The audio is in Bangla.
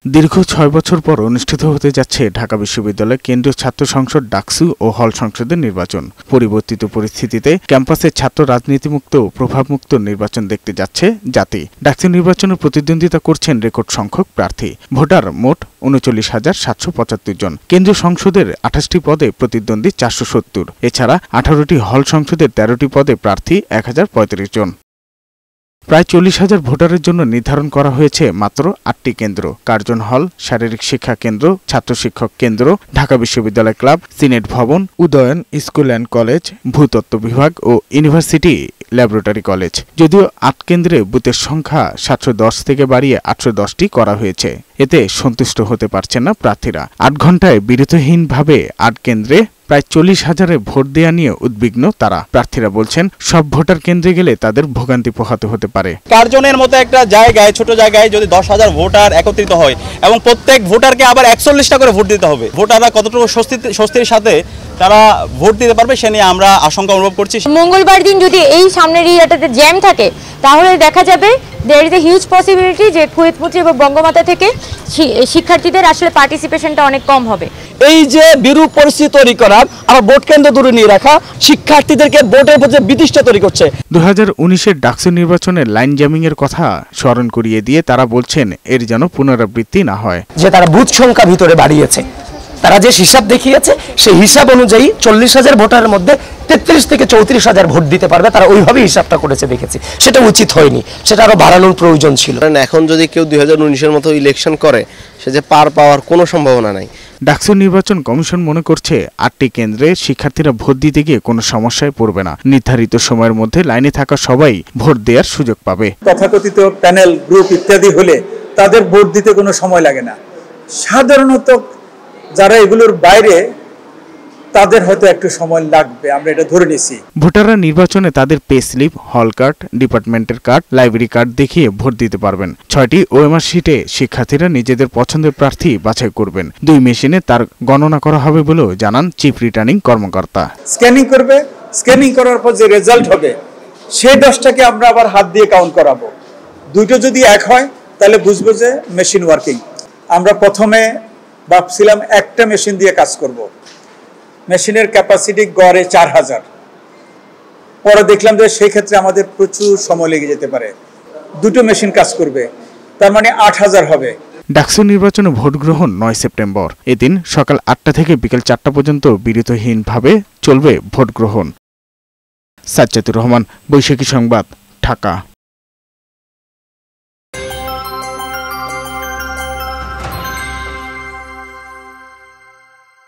দীর্ঘ ৬ বছর পর অনুষ্ঠিত হতে যাচ্ছে ঢাকা বিশ্ববিদ্যালয় কেন্দ্রীয় ছাত্র সংসদ ডাকসু ও হল সংসদের নির্বাচন। পরিবর্তিত পরিস্থিতিতে ক্যাম্পাসে ছাত্র রাজনীতিমুক্ত ও প্রভাবমুক্ত নির্বাচন দেখতে যাচ্ছে জাতি। ডাকসু নির্বাচনে প্রতিদ্বন্দ্বিতা করছেন রেকর্ড সংখ্যক প্রার্থী। ভোটার মোট ৩৯,৭৭৫ জন। কেন্দ্রীয় সংসদের ২৮টি পদে প্রতিদ্বন্দ্বী ৪৭০। এছাড়া ১৮টি হল সংসদের ১৩টি পদে প্রার্থী ১,০৩৫ জন। প্রায় ৪০,০০০ ভোটারের জন্য নির্ধারণ করা হয়েছে মাত্র ৮টি কেন্দ্র: কার্জন হল, শারীরিক শিক্ষা কেন্দ্র, ছাত্র শিক্ষক কেন্দ্র, ঢাকা বিশ্ববিদ্যালয় ক্লাব, সিনেট ভবন, উদয়ন স্কুল অ্যান্ড কলেজ, ভূতত্ত্ব বিভাগ ও ইউনিভার্সিটি ল্যাবরেটরি কলেজ। যদিও ৮ কেন্দ্রে বুথের সংখ্যা ৭১০ থেকে বাড়িয়ে ৮১০টি করা হয়েছে, এতে সন্তুষ্ট হতে পারছেন না প্রার্থীরা। ৮ ঘণ্টায় বিরতিহীনভাবে ৮ কেন্দ্রে প্রায় ৪০,০০০ ভোট দেয়া নিয়ে উদ্বিগ্ন তারা। প্রার্থীরা বলছেন, সব ভোটার কেন্দ্রে গেলে তাদের ভোগান্তি পোহাতে হতে পারে। কার্জনের মতো একটা জায়গায়, ছোট জায়গায় যদি ১০,০০০ ভোটার একত্রিত হয় এবং প্রত্যেক ভোটারকে আবার ৪১টা করে ভোট দিতে হবে, ভোটাররা কতটুকু স্বস্তির সাথে তারা ভোট দিতে পারবে সে নিয়ে আমরা আশঙ্কা অনুভব করছি। মঙ্গলবার দিন যদি এই সামনের এরিয়াটাতে জ্যাম থাকে তাহলে দেখা যাবে there is a huge possibility যে কুয়েতপুত্রী এবং বঙ্গমাতা থেকে শিক্ষার্থীদের আসলে পার্টিসিপেশনটা অনেক কম হবে। এই যে বিরূপ পরিস্থিতি তৈরি করা, আবার ভোট কেন্দ্র দূরে নিয়ে রাখা, শিক্ষার্থীদেরকে ভোটের প্রতি বিতৃষ্ণা তৈরি করছে। ২০১৯-এর ডাকসু নির্বাচনে লাইন জ্যামিংয়ের কথা স্মরণ করিয়ে দিয়ে তারা বলছেন, এর যেন পুনরাবৃত্তি না হয়। যে তারা বুথ সংখ্যা ভিতরে বাড়িয়েছে, তারা যে হিসাব দেখিয়েছে সেই হিসাব অনুযায়ী ৪০,০০০ ভোটারের মধ্যে ৩৩ থেকে ৩৪,০০০ ভোট দিতে পারবে, তারা ওইভাবে হিসাবটা করেছে দেখেছি। সেটা উচিত হয়নি, সেটা আরো বাড়ানোর প্রয়োজন ছিল। এখন যদি কেউ ২০১৯-এর মতো ইলেকশন করে, সে যে পার পাওয়ার কোনো সম্ভাবনা নাই। ডাকসু নির্বাচন কমিশন মনে করছে ৮টি কেন্দ্রে শিক্ষার্থীরা ভোট দিতে গিয়ে কোনো সমস্যায় পড়বে না। নির্ধারিত সময়ের মধ্যে লাইনে থাকা সবাই ভোট দেওয়ার সুযোগ পাবে। তথাকথিত প্যানেল, গ্রুপ ইত্যাদি হলে তাদের ভোট দিতে কোনো সময় লাগে না। সাধারণত যারা এগুলোর বাইরে তাদের হয়তো একটু সময় লাগবে, আমরা এটা ধরে নিছি। ভোটাররা নির্বাচনে তাদের পে স্লিপ, হল কার্ড, ডিপার্টমেন্টের কার্ড, লাইব্রেরি কার্ড দেখিয়ে ভোট দিতে পারবেন। 6টি ওএমআর শিটে শিক্ষার্থীরা নিজেদের পছন্দের প্রার্থী বাছাই করবেন। 2 মেশিনে তার গণনা করা হবে বলেও জানান চিফ রিটার্নিং কর্মকর্তা। স্ক্যানিং করবে, স্ক্যানিং করার পর যে রেজাল্ট হবে সেই 10টাকে আমরা আবার হাত দিয়ে কাউন্ট করাবো। দুটো যদি এক হয় তাহলে বুঝবো যে মেশিন ওয়ার্কিং। আমরা প্রথমে ভাবছিলাম একটা মেশিন দিয়ে কাজ করব, মেশিনের ক্যাপাসিটি গড়ে ৪,০০০। পরে দেখলাম যে সেই ক্ষেত্রে আমাদের প্রচুর সময় লেগে যেতে পারে। 2টো মেশিন কাজ করবে, তার মানে ৮,০০০ হবে। ডাকসু নির্বাচনে ভোট গ্রহণ ৯ সেপ্টেম্বর। এদিন সকাল ৮টা থেকে বিকেল ৪টা পর্যন্ত বিরতিহীনভাবে চলবে ভোট গ্রহণ। সাজ্জাদুর রহমান, বৈশাখী সংবাদ, ঢাকা।